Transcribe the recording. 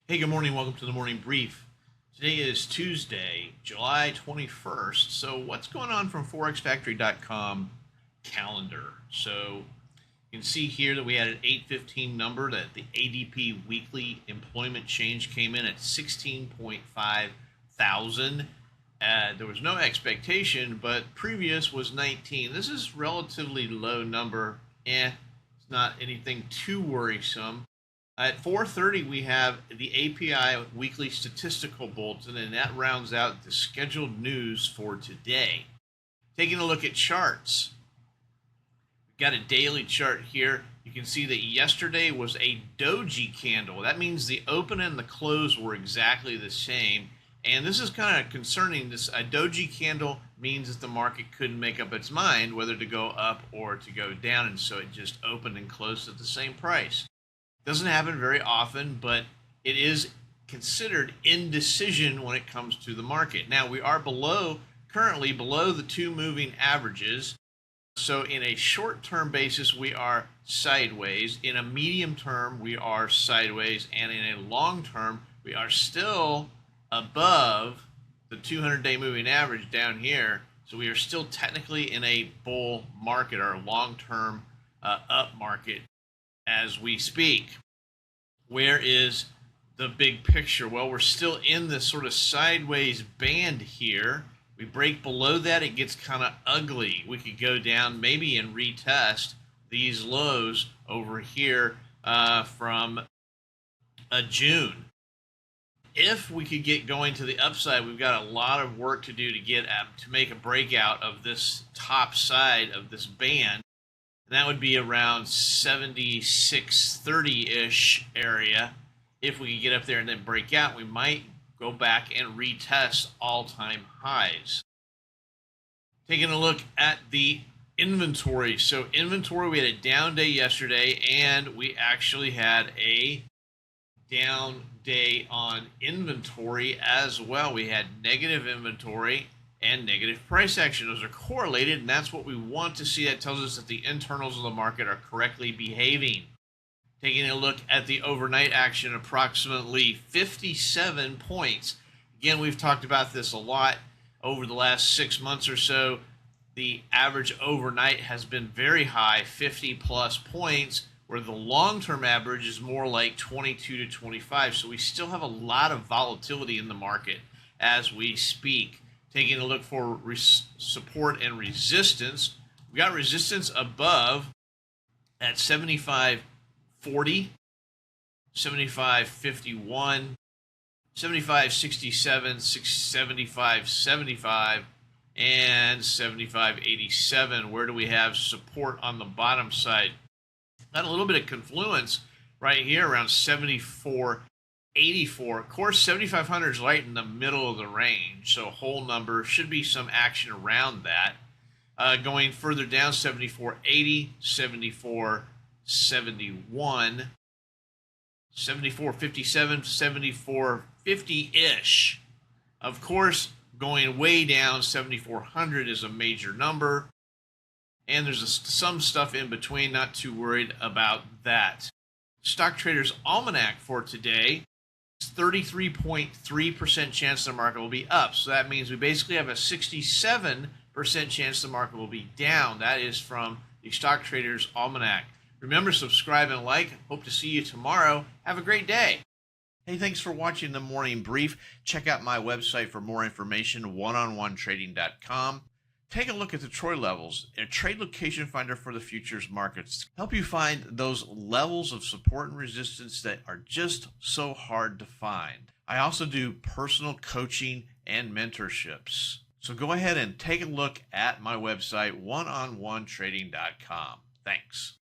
Hey, good morning. Welcome to the morning brief. Today is Tuesday, July 21st. So, what's going on from forexfactory.com calendar? So, you can see here that we had an 815 number that the ADP weekly employment change came in at 16.5 thousand. There was no expectation, but previous was 19. This is relatively low number. It's not anything too worrisome. At 4:30, we have the API weekly statistical bulletin, and that rounds out the scheduled news for today. Taking a look at charts, we've got a daily chart here. You can see that yesterday was a doji candle. That means the open and the close were exactly the same. And this is kind of concerning. A doji candle means that the market couldn't make up its mind whether to go up or to go down, and so it just opened and closed at the same price. Doesn't happen very often, but it is considered indecision when it comes to the market. Now, we are currently below the two moving averages. So in a short-term basis, we are sideways. In a medium term, we are sideways. And in a long term, we are still above the 200-day moving average down here. So we are still technically in a bull market, or a long-term up market as we speak. Where is the big picture? Well, we're still in this sort of sideways band here. We break below that, it gets kind of ugly. We could go down maybe and retest these lows over here from June. If we could get going to the upside, we've got a lot of work to do to make a breakout of this top side of this band. And that would be around 76.30-ish area. If we could get up there and then break out, we might go back and retest all-time highs. Taking a look at the inventory. So inventory, we had a down day yesterday, and we actually had a down day on inventory as well. We had negative inventory and negative price action. Those are correlated, and that's what we want to see. That tells us that the internals of the market are correctly behaving. Taking a look at the overnight action, approximately 57 points. Again, we've talked about this a lot over the last 6 months or so. The average overnight has been very high, 50 plus points, where the long-term average is more like 22 to 25. So we still have a lot of volatility in the market as we speak. Taking a look for support and resistance, we got resistance above at 75.40, 75.51, 75.67, 75.75, and 75.87. Where do we have support on the bottom side? Got a little bit of confluence right here around 74.84. Of course, 7,500 is right in the middle of the range, so whole number should be some action around that. Going further down, 74.80, 74.71, 74.57, 74.50-ish. Of course, going way down, 7,400 is a major number. And there's some stuff in between, not too worried about that. Stock Trader's Almanac for today, 33.3% chance the market will be up. So that means we basically have a 67% chance the market will be down. That is from the Stock Trader's Almanac. Remember, subscribe and like. Hope to see you tomorrow. Have a great day. Hey, thanks for watching the morning brief. Check out my website for more information, oneononetrading.com. Take a look at the Troy levels, a trade location finder for the futures markets. Help you find those levels of support and resistance that are just so hard to find. I also do personal coaching and mentorships. So go ahead and take a look at my website, oneononetrading.com. Thanks.